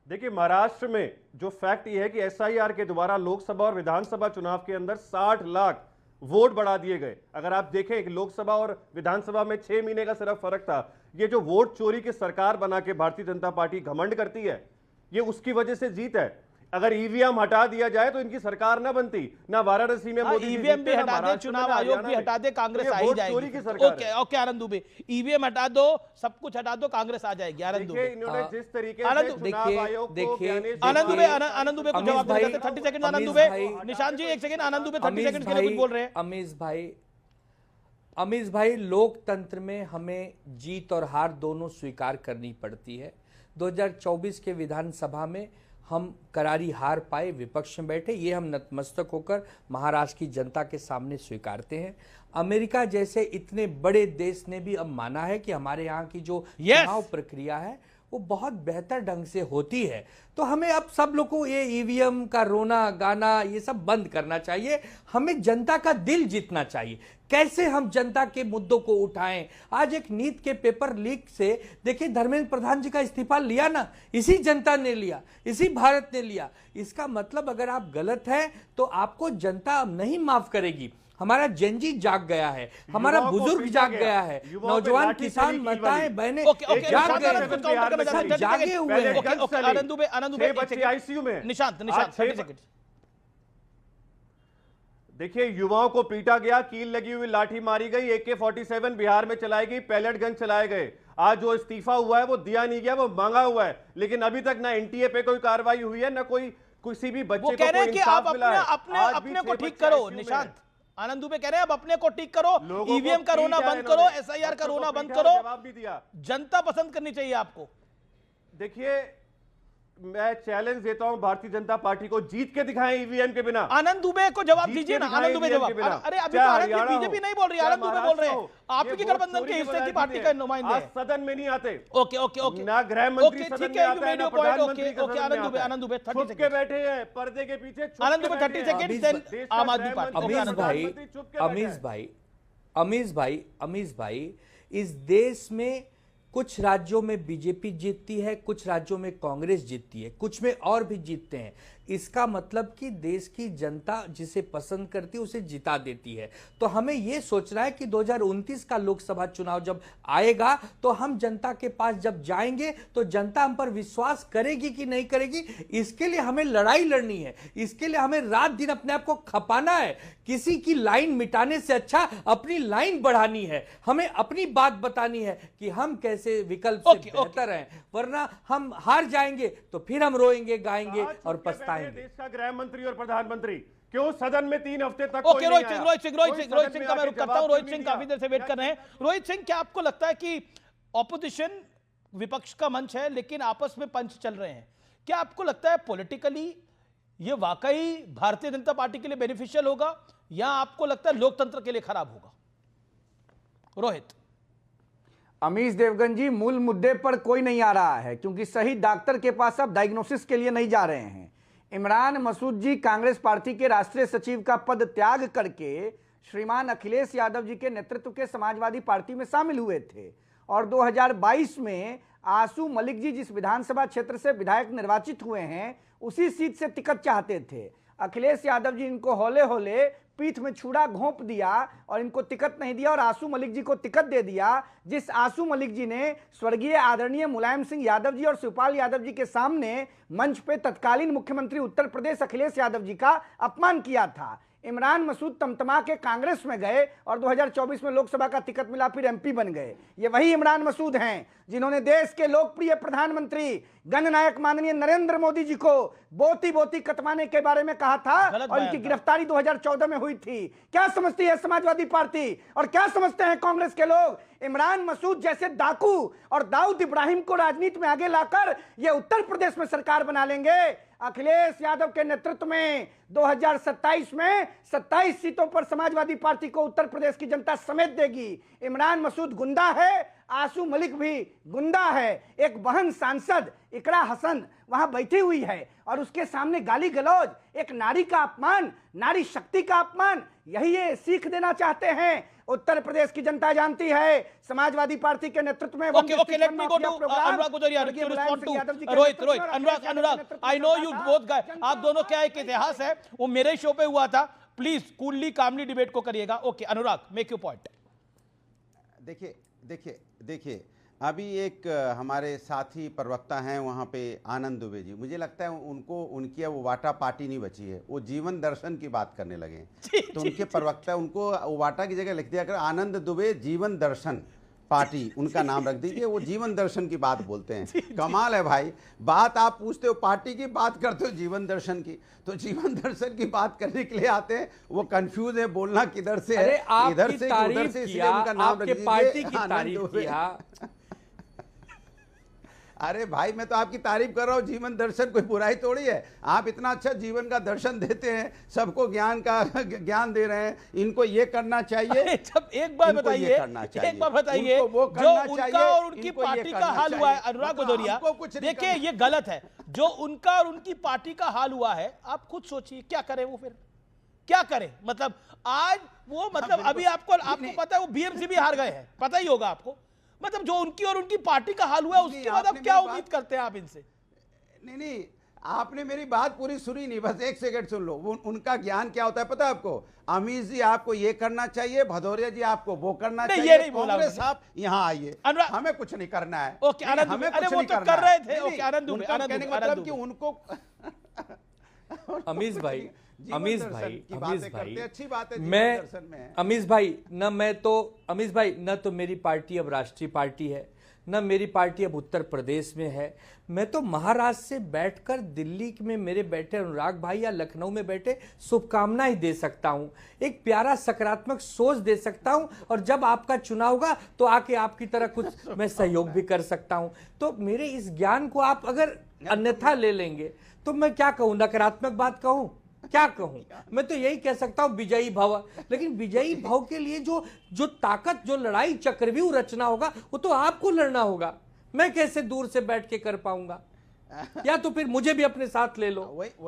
देखिए, महाराष्ट्र में जो फैक्ट ये है कि एसआईआर के द्वारा लोकसभा और विधानसभा चुनाव के अंदर 60 लाख वोट बढ़ा दिए गए। अगर आप देखें कि लोकसभा और विधानसभा में 6 महीने का सिर्फ फर्क था। ये जो वोट चोरी की सरकार बना के भारतीय जनता पार्टी घमंड करती है, ये उसकी वजह से जीत है। अगर ईवीएम हटा दिया जाए तो इनकी सरकार ना बनती, ना वाराणसी में मोदी जी ईवीएम भी जीतते, ना हटा दे, महाराष्ट्र में, चुनाव ना आयोग हरियाणा भी में। हटा दे, तो कांग्रेस ये आ ही वोट जाएगी। चोरी की सरकार ओके है। ओके आनंद दुबे, ईवीएम हटा दो, सब कुछ हटा दो, कांग्रेस आ जाएगी। आनंद देखिए, दुबे, इन्होंने जिस तरीके आनंद से दुबे, चुनाव आयोग को देखिए, ज्ञानेश आनंद दुबे, कुमार- आनंद दुबे को अमीश जवाब भाई, देते 30 सेकंड आनंद अमीश दुबे। भाई, निशांत जी 1 सेकंड, आनंद दुबे 30 अमीश सेकंड के लिए कुछ बोल रहे हैं। अमीश भाई, लोकतंत्र में हमें जीत और हार दोनों स्वीकार करनी पड़ती है। 2024 के विधानसभा में हम करारी हार पाए, विपक्ष में बैठे, ये हम नतमस्तक होकर महाराष्ट्र की जनता के सामने स्वीकारते हैं। अमेरिका जैसे इतने बड़े देश ने भी अब माना है कि हमारे यहाँ की जो चुनाव प्रक्रिया है वो बहुत बेहतर ढंग से होती है। तो हमें अब सब लोग को ये ईवीएम का रोना गाना ये सब बंद करना चाहिए। हमें जनता का दिल जीतना चाहिए। कैसे हम जनता के मुद्दों को उठाएं? आज एक नीट के पेपर लीक से देखिए, धर्मेंद्र प्रधान जी का इस्तीफा लिया ना, इसी जनता ने लिया, इसी भारत ने लिया। इसका मतलब अगर आप गलत हैं तो आपको जनता नहीं माफ करेगी। हमारा जनजी जाग गया है, हमारा बुजुर्ग जाग गया है, नौजवान किसान माताएं बहनें जाग गए, जागे हुए हैं। आनंद दुबे बच्चे आईसीयू में। निशांत 30 सेकंड। देखिए, युवाओं को पीटा गया, कील लगी हुई लाठी मारी गई, AK-47 बिहार में चलाई गई, पैलेट गन चलाए गए। आज जो इस्तीफा हुआ है वो दिया नहीं गया, वो मांगा हुआ है, लेकिन अभी तक ना एनटीए पे कोई कार्रवाई हुई है, ना कोई किसी भी बच्चे को कह रहे हैं कि आप अपने को ठीक करो। निशांत, आनंद दुबे कह रहे हैं अब अपने को ठीक करो, ईवीएम का रोना बंद करो, एसआईआर का रोना बंद करो। जवाब भी दिया, जनता पसंद करनी चाहिए आपको। देखिए, मैं चैलेंज देता हूं भारतीय जनता पार्टी को, जीत के दिखाएं ईवीएम के बिना। आनंद दुबे को जवाब दीजिए ना। आनंद दुबे जवाब। अरे अभी बीजेपी नहीं बोल रही, आनंद दुबे बोल रहे हैं। आप ही के गठबंधन के हिस्से की पार्टी का नुमाइंदे हैं। सदन में नहीं आते। ओके ओके ओके, ना गृह मंत्री सदन में आता है, ना प्रधानमंत्री ओके आनंद दुबे 30 छुप के बैठे हैं पर्दे के पीछे। आनंद दुबे 30 सेकंड, आम आदमी पार्टी। अमीश भाई, इस देश में कुछ राज्यों में बीजेपी जीतती है, कुछ राज्यों में कांग्रेस जीतती है, कुछ में और भी जीतते हैं। इसका मतलब कि देश की जनता जिसे पसंद करती है उसे जिता देती है। तो हमें यह सोचना है कि 2029 का लोकसभा चुनाव जब आएगा तो हम जनता के पास जब जाएंगे तो जनता हम पर विश्वास करेगी कि नहीं करेगी, इसके लिए हमें लड़ाई लड़नी है। इसके लिए हमें रात दिन अपने आप को खपाना है। किसी की लाइन मिटाने से अच्छा अपनी लाइन बढ़ानी है। हमें अपनी बात बतानी है कि हम कैसे विकल्प से बेहतर हैं, वरना हम हार जाएंगे तो फिर हम रोएंगे, गाएंगे और पछताएंगे। देश का गृह मंत्री और प्रधानमंत्री क्यों सदन में 3 हफ्ते तक ओके, रोहित सिंह का मैं रुक करता हूं। रोहित सिंह काफी देर से वेट कर रहे हैं। रोहित सिंह, क्या आपको लगता है कि ऑपोजिशन विपक्ष का मंच है लेकिन आपस में पंच चल रहे हैं, क्या आपको लगता है पॉलिटिकली ये वाकई भारतीय जनता पार्टी के लिए बेनिफिशियल होगा या आपको लगता है लोकतंत्र के लिए खराब होगा? रोहित। अमीश देवगन जी, मूल मुद्दे पर कोई नहीं आ रहा है क्योंकि सही डॉक्टर के पास अब डायग्नोसिस के लिए नहीं जा रहे हैं। इमरान मसूद जी कांग्रेस पार्टी के राष्ट्रीय सचिव का पद त्याग करके श्रीमान अखिलेश यादव जी के नेतृत्व के समाजवादी पार्टी में शामिल हुए थे और 2022 में आसू मलिक जी जिस विधानसभा क्षेत्र से विधायक निर्वाचित हुए हैं उसी सीट से टिकट चाहते थे। अखिलेश यादव जी इनको हौले हौले पीठ में छुरा घोंप दिया और इनको टिकट नहीं दिया और आसू मलिक जी को टिकट दे दिया, जिस आसू मलिक जी ने स्वर्गीय आदरणीय मुलायम सिंह यादव जी और शिवपाल यादव जी के सामने मंच पे तत्कालीन मुख्यमंत्री उत्तर प्रदेश अखिलेश यादव जी का अपमान किया था। इमरान मसूद तमतमा के कांग्रेस में गए और 2024 में लोकसभा का टिकट मिला, फिर एमपी बन गए। ये वही इमरान मसूद हैं जिन्होंने देश के लोकप्रिय प्रधानमंत्री गणनायक माननीय नरेंद्र मोदी जी को बोती बोती कटवाने के बारे में कहा था और इनकी गिरफ्तारी 2014 में हुई थी। क्या समझती है समाजवादी पार्टी और क्या समझते हैं कांग्रेस के लोग? इमरान मसूद जैसे डाकू और दाऊद इब्राहिम को राजनीति में आगे लाकर ये उत्तर प्रदेश में सरकार बना लेंगे। अखिलेश यादव के नेतृत्व में 2027 में 27 सीटों पर समाजवादी पार्टी को उत्तर प्रदेश की जनता समेत देगी। इमरान मसूद गुंडा है, आसू मलिक भी गुंडा है। एक बहन सांसद इकरा हसन वहां बैठी हुई है और उसके सामने गाली गलौज, एक नारी का अपमान, नारी शक्ति का अपमान, यही ये सीख देना चाहते हैं। उत्तर प्रदेश की जनता जानती है समाजवादी पार्टी के नेतृत्व में Rohit, Anurag, I know you both guys, आप दोनों क्या एक इतिहास है, वो मेरे शो पे हुआ था। प्लीज कूलली कामली डिबेट को करिएगा। Okay Anurag, make your point. देखिए अभी एक हमारे साथी प्रवक्ता हैं वहाँ पे आनंद दुबे जी, मुझे लगता है उनको उनकी वो वाटा पार्टी नहीं बची है, वो जीवन दर्शन की बात करने लगे हैं। तो उनके प्रवक्ता उनको वाटा की जगह लिख दिया कर आनंद दुबे जीवन दर्शन पार्टी उनका नाम रख दीजिए, वो जीवन दर्शन की बात बोलते हैं। कमाल है भाई, बात आप पूछते हो पार्टी की, बात करते हो जीवन दर्शन की। तो जीवन दर्शन की बात करने के लिए आते हैं, वो कंफ्यूज है बोलना किधर से है, इधर से उधर से, इसलिए उनका नाम रख दीजिए पार्टी की तारीफ किया। अरे भाई मैं तो आपकी तारीफ कर रहा हूँ, जीवन दर्शन कोई बुराई थोड़ी है। आप इतना अच्छा जीवन का दर्शन देते हैं, सबको ज्ञान दे रहे हैं, इनको ये करना चाहिए। जब एक बार बताइए, जो उनका और उनकी पार्टी का हाल हुआ है अनुराग भदौरिया, देखिए ये गलत है। जो उनका और उनकी पार्टी का हाल हुआ है, आप खुद सोचिए क्या करें वो, फिर क्या करें? मतलब आज वो अभी आपको पता है वो बीएमसी भी हार गए हैं, पता ही होगा आपको। मतलब जो उनकी और उनकी पार्टी का हाल हुआ है उसके बाद आप क्या उम्मीद करते हैं आप इनसे? नहीं, आपने मेरी बात पूरी सुनी नहीं, बस एक सेकंड सुन लो। उनका ज्ञान क्या होता है पता है आपको? अमीश जी आपको ये करना चाहिए, भदौरिया जी आपको वो करना चाहिए। ये नहीं बोला कांग्रेस आप यहाँ आइए, हमें कुछ नहीं करना है। ओके आनंद, हमें अरे कुछ वो नहीं तो करना कर रहे है। थे। ओके आनंद दुबे, मतलब कि उनको अमीश भाई, अच्छी बात है। मैं अमीश भाई न तो मेरी पार्टी अब राष्ट्रीय पार्टी है, न मेरी पार्टी अब उत्तर प्रदेश में है। मैं तो महाराष्ट्र से बैठकर दिल्ली में मेरे बैठे अनुराग भाई या लखनऊ में बैठे शुभकामनाएं दे सकता हूं, एक प्यारा सकारात्मक सोच दे सकता हूं, और जब आपका चुनाव होगा तो आके आपकी तरह कुछ मैं सहयोग भी कर सकता हूं। तो मेरे इस ज्ञान को आप अगर अन्यथा ले लेंगे तो मैं क्या कहूं, नकारात्मक बात कहूं, क्या कहूं? मैं तो यही कह सकता हूं विजयी भव। लेकिन विजयी भव के लिए जो ताकत, जो लड़ाई चक्रव्यूह रचना होगा वो तो आपको लड़ना होगा। मैं कैसे दूर से बैठ के कर पाऊंगा? या तो फिर मुझे भी अपने साथ ले लो,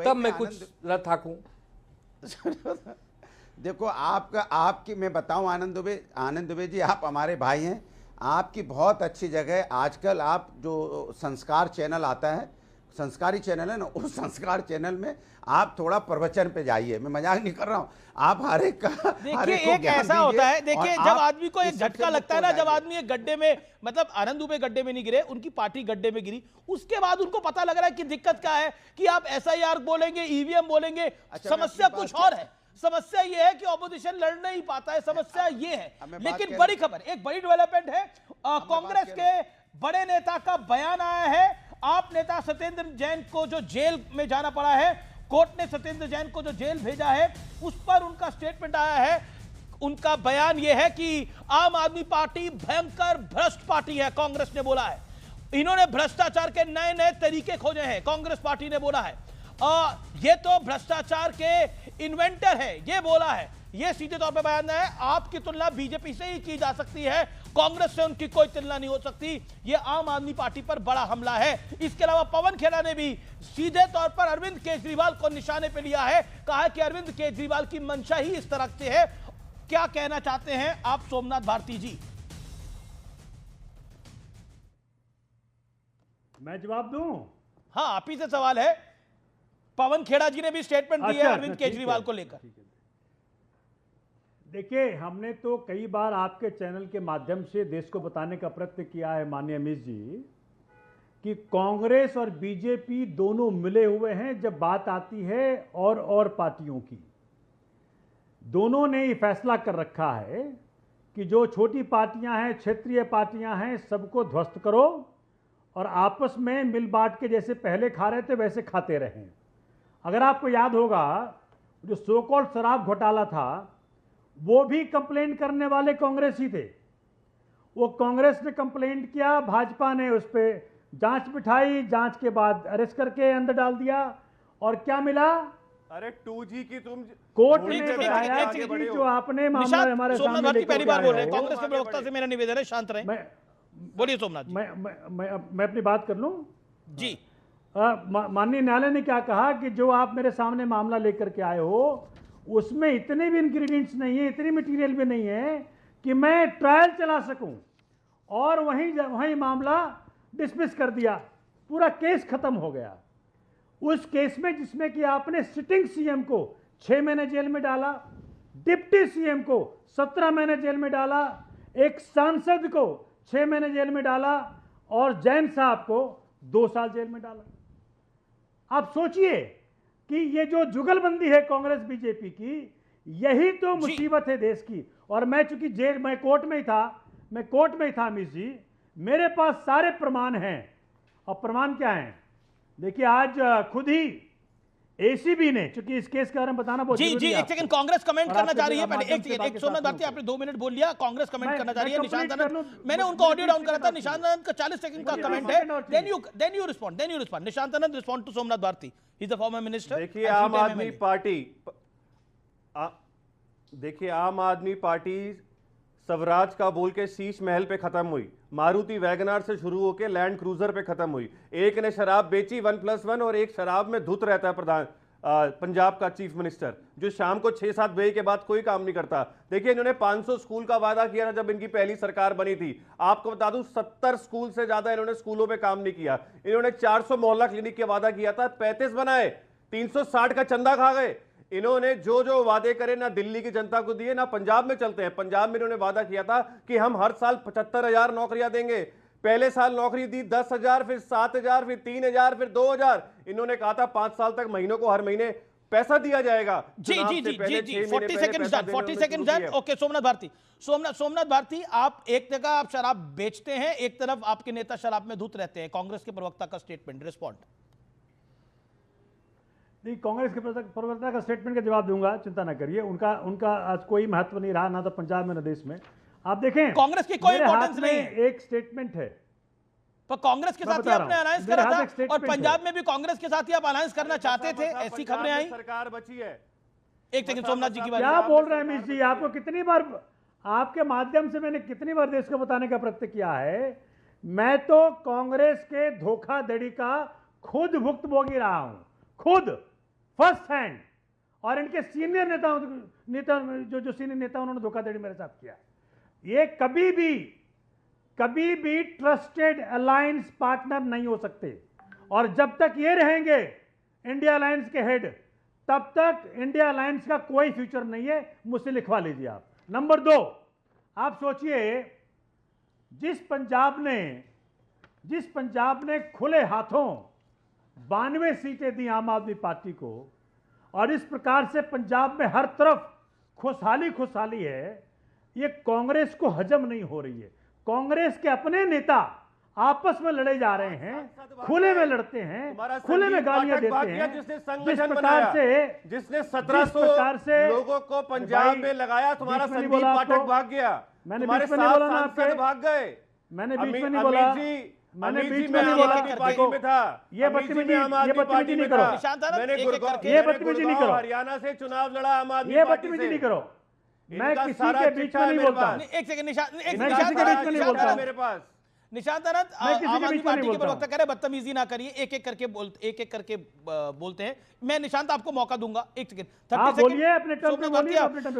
तब मैं कुछ रथाकूं। देखो आपकी मैं बताऊं आनंद दुबे जी, आप हमारे भाई हैं आपकी बहुत अच्छी जगह आजकल आप जो संस्कार चैनल आता है, संस्कारी चैनल है ना, उस संस्कार चैनल में आप थोड़ा प्रवचन पे जाइए। मैं मजाक नहीं कर रहा हूँ, आप हर एक का देखिए एक ऐसा होता है, देखिए जब आदमी को एक झटका लगता है ना, जब आदमी एक गड्ढे में, मतलब आनंद दुबे गड्ढे में नहीं गिरे, उनकी पार्टी गड्ढे में गिरी, उसके बाद उनको पता लग रहा है कि दिक्कत क्या है, कि आप SIR बोलेंगे, EVM बोलेंगे, समस्या कुछ और है। समस्या ये है कि ऑपोजिशन लड़ नहीं पाता है, समस्या ये है। लेकिन बड़ी खबर, एक बड़ी डेवलपमेंट है, कांग्रेस के बड़े नेता का बयान आया है। आप नेता सत्येंद्र जैन को जो जेल में जाना पड़ा है, कोर्ट ने सत्येंद्र जैन को जो जेल भेजा है, उस पर उनका स्टेटमेंट आया है। उनका बयान यह है कि आम आदमी पार्टी भयंकर भ्रष्ट पार्टी है, कांग्रेस ने बोला है। इन्होंने भ्रष्टाचार के नए नए तरीके खोजे हैं, कांग्रेस पार्टी ने बोला है। ये तो भ्रष्टाचार के इन्वेंटर है, ये बोला है। ये सीधे तौर पे बयान है, आपकी तुलना बीजेपी से ही की जा सकती है, कांग्रेस से उनकी कोई तुलना नहीं हो सकती। ये आम आदमी पार्टी पर बड़ा हमला है। इसके अलावा पवन खेड़ा ने भी सीधे तौर पर अरविंद केजरीवाल को निशाने पे लिया है, कहा है कि अरविंद केजरीवाल की मंशा ही इस तरह से है। क्या कहना चाहते हैं आप सोमनाथ भारती जी? मैं जवाब दूं? हाँ, आप ही से सवाल है। पवन खेड़ा जी ने भी स्टेटमेंट दिया है अरविंद केजरीवाल को लेकर। देखिए, हमने तो कई बार आपके चैनल के माध्यम से देश को बताने का प्रयत्न किया है माननीय अमित जी, कि कांग्रेस और बीजेपी दोनों मिले हुए हैं जब बात आती है और पार्टियों की। दोनों ने ये फैसला कर रखा है कि जो छोटी पार्टियां हैं, क्षेत्रीय पार्टियां हैं, सबको ध्वस्त करो और आपस में मिल बांट के जैसे पहले खा रहे थे वैसे खाते रहें। अगर आपको याद होगा, जो सो कॉल्ड शराब घोटाला था, वो भी कंप्लेंट करने वाले कांग्रेस ही थे। वो कांग्रेस ने कंप्लेंट किया, भाजपा ने उस पर जांच बिठाई, जांच के बाद अरेस्ट करके अंदर डाल दिया। और क्या मिला? अरे 2G की तुम कोर्ट ने बताया कि जो आपने मामला हमारे सामने पहली बार बोल रहे हैं, कांग्रेस के प्रवक्ता से मेरा निवेदन है, शांत रहें। बोलिए सोमनाथ जी। मैं अपनी बात कर लूं जी। माननीय न्यायालय ने क्या कहा कि जो आप मेरे सामने मामला लेकर के आए हो, उसमें इतने भी इंग्रेडिएंट्स नहीं है, इतनी मटेरियल भी नहीं है कि मैं ट्रायल चला सकूं। और वहीं मामला डिसमिस कर दिया, पूरा केस खत्म हो गया। उस केस में जिसमें कि आपने सिटिंग सीएम को 6 महीने जेल में डाला, डिप्टी सीएम को 17 महीने जेल में डाला, एक सांसद को 6 महीने जेल में डाला और जैन साहब को 2 साल जेल में डाला। आप सोचिए कि ये जो जुगलबंदी है कांग्रेस बीजेपी की, यही तो मुसीबत है देश की। और मैं चूंकि मैं कोर्ट में ही था अमित जी, मेरे पास सारे प्रमाण हैं। और प्रमाण क्या हैं? देखिए, आज खुद ही एसीबी ने, चूंकि इस केस के बारे में बताना बहुत जी, एक सेकंड, कांग्रेस कमेंट करना चाह रही है। पहले एक सोमनाथ भारती, आपने 2 मिनट बोल लिया, कांग्रेस कमेंट करना चाह रही है। निशांत आनंद, मैंने उनको ऑडियो डाउन करा था, निशांत आनंद का 40 सेकंड का कमेंट है। Then you respond. Nishant Anand respond to Somnath Bharti, he is the former minister. देखिए, आम आदमी पार्टी स्वराज का बोल के शीश महल पे खत्म हुई, मारुति वैगनार से शुरू होकर लैंड क्रूजर पे खत्म हुई। एक ने शराब बेची 1+1 और एक शराब में धुत रहता है पंजाब का चीफ मिनिस्टर, जो शाम को 6-7 बजे के बाद कोई काम नहीं करता। देखिए, इन्होंने 500 स्कूल का वादा किया था जब इनकी पहली सरकार बनी थी। आपको बता दूं, 70 स्कूल से ज्यादा इन्होंने स्कूलों पे काम नहीं किया। इन्होंने 400 मोहल्ला क्लिनिक का वादा किया था, 35 बनाए, 360 का चंदा खा गए। इन्होंने जो वादे करे ना दिल्ली की जनता को दिए, ना पंजाब में चलते हैं। पंजाब में इन्होंने वादा किया था कि हम हर साल 75,000 नौकरियां देंगे। पहले साल नौकरी दी 10,000, फिर 7,000, फिर 3,000, फिर 2,000। इन्होंने कहा था 5 साल तक महीनों को हर महीने पैसा दिया जाएगा। जी 40 second done. Okay, Somnath Bharti, आप एक जगह आप शराब बेचते हैं, एक तरफ आपके नेता शराब में धुत रहते हैं। कांग्रेस के प्रवक्ता का स्टेटमेंट, रिस्पॉन्ड। नहीं, कांग्रेस के प्रवक्ता का स्टेटमेंट का जवाब दूंगा, चिंता ना करिए। उनका आज कोई महत्व नहीं रहा, ना तो पंजाब में ना देश में। आप देखें, कांग्रेस की कोई इंपॉर्टेंस नहीं है। एक स्टेटमेंट है, पर कांग्रेस के साथ ही आपने अलायंस करा था, और पंजाब में भी कांग्रेस के साथ ही आप अलायंस करना चाहते थे, ऐसी खबरें आई। सरकार बची है। एक सेकंड, सोमनाथ जी की बात। क्या बोल रहे हैं अमित जी? आपको कितनी बार, आपके माध्यम से मैंने कितनी बार देश को बताने का प्रयत्न किया है, मैं तो कांग्रेस के धोखाधड़ी का खुद भुक्तभोगी रहा हूं, खुद फर्स्ट हैंड। और इनके सीनियर नेता जो सीनियर नेता, उन्होंने धोखाधड़ी मेरे साथ किया। ये कभी भी कभी भी ट्रस्टेड अलायंस पार्टनर नहीं हो सकते। और जब तक ये रहेंगे इंडिया अलायंस के हेड, तब तक इंडिया अलायंस का कोई फ्यूचर नहीं है, मुझसे लिखवा लीजिए आप। नंबर 2, आप सोचिए जिस पंजाब ने खुले हाथों 92 सीटें दी आम आदमी पार्टी को, और इस प्रकार से पंजाब में हर तरफ खुशहाली है, ये कांग्रेस को हजम नहीं हो रही है। कांग्रेस के अपने नेता आपस में लड़े जा रहे हैं, खुले में लड़ते हैं, खुले में गालियां देते हैं। जिस प्रकार से जिसने 1700 लोगों को पंजाब में लगाया, तुम्हारा संदीप पाठक भाग गया, मैंने बीच में नहीं बोला ना आपके, भाग गए, मैंने बीच में नहीं बोला, मैंने बीच में नहीं बोला। पार्टी में था, ये बदतमीजी नहीं करो, ये बदतमीजी नहीं करो, हरियाणा से चुनाव लड़ा आम आदमी, ये बदतमीजी नहीं करो। मैं किसी के बीच में नहीं बोलता, एक सेकंड निशांत, मैं किसी के बीच में नहीं बोलता मेरे पास। निशांत आनंद आम आदमी पार्टी के प्रवक्ता कह रहे बदतमीजी ना करिए, एक एक करके बोलते हैं। मैं निशांत आपको मौका दूंगा, एक सेकंड, 30 सेकंड।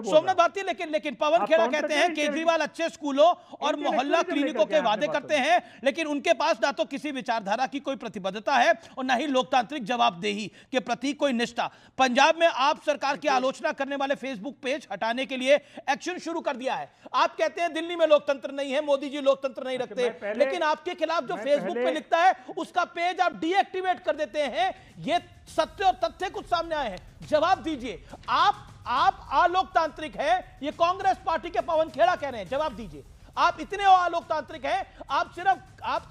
सोमनाथ भारती, लेकिन पवन खेड़ा कहते हैं केजरीवाल अच्छे स्कूलों और मोहल्ला क्लिनिकों के वादे करते हैं, लेकिन उनके पास ना तो किसी विचारधारा की कोई प्रतिबद्धता है और ना ही लोकतांत्रिक जवाबदेही के प्रति कोई निष्ठा। पंजाब में आप सरकार की आलोचना करने वाले फेसबुक पेज हटाने के लिए एक्शन शुरू कर दिया है। आप कहते हैं दिल्ली में लोकतंत्र नहीं है, मोदी जी लोकतंत्र नहीं रखते, लेकिन आपके खिलाफ जो फेसबुक पे लिखता है उसका पेज आप डीएक्टिवेट कर देते हैं। ये सत्य और तथ्य कुछ सामने आए हैं, जवाब दीजिए। आप अलोकतांत्रिक है, ये कांग्रेस पार्टी के पवन खेड़ा कह रहे हैं, जवाब दीजिए। आप इतने अलोकतांत्रिक हैं, आप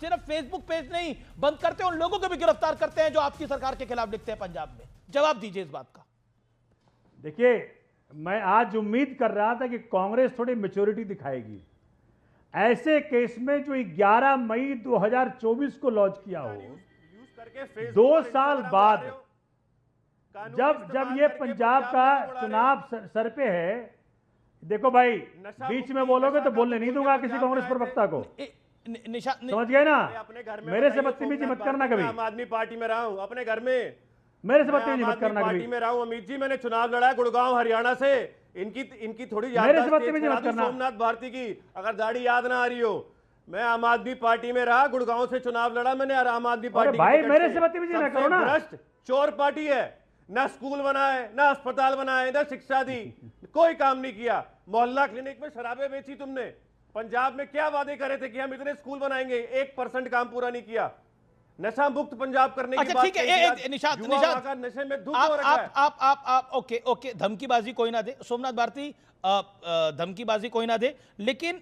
सिर्फ फेसबुक पेज नहीं बंद करते, उन लोगों को भी गिरफ्तार करते हैं जो आपकी सरकार के खिलाफ लिखते हैं पंजाब में। जवाब दीजिए इस बात का। देखिए, मैं आज उम्मीद कर रहा था कि कांग्रेस थोड़ी मैच्योरिटी दिखाएगी। ऐसे केस में जो 11 मई 2024 को लॉन्च किया हो, 2 साल बाद जब ये पंजाब का चुनाव सर पे है, देखो भाई, बीच में बोलोगे तो बोलने नहीं दूंगा किसी कांग्रेस प्रवक्ता को, समझ गए ना? मेरे से बदतमीजी मत करना कभी। आम आदमी पार्टी में रहा हूं, अपने घर में मेरे से बदतमीजी मत करना कभी। पार्टी में रहा हूं अमित जी, मैंने चुनाव लड़ा है गुड़गांव हरियाणा से। इनकी थोड़ी सोमनाथ भारती की अगर दाढ़ी याद ना आ रही हो, मैं आम आदमी पार्टी में रहा, गुड़गांव से चुनाव लड़ा मैंने आम आदमी पार्टी। भाई मेरे से बदतमीजी ना करो ना। भ्रष्ट चोर पार्टी है, ना स्कूल बनाए, ना अस्पताल बनाए, ना शिक्षा दी, कोई काम नहीं किया। मोहल्ला क्लिनिक में शराबें बेची तुमने। पंजाब में क्या वादे करे थे कि हम इतने स्कूल बनाएंगे, 1% काम पूरा नहीं किया। नशा मुक्त पंजाब करने की बात, ठीक है, निशांत नशे में धुत हो रखा है। आप ओके धमकीबाजी कोई ना दे, सोमनाथ भारती धमकीबाजी कोई ना दे, लेकिन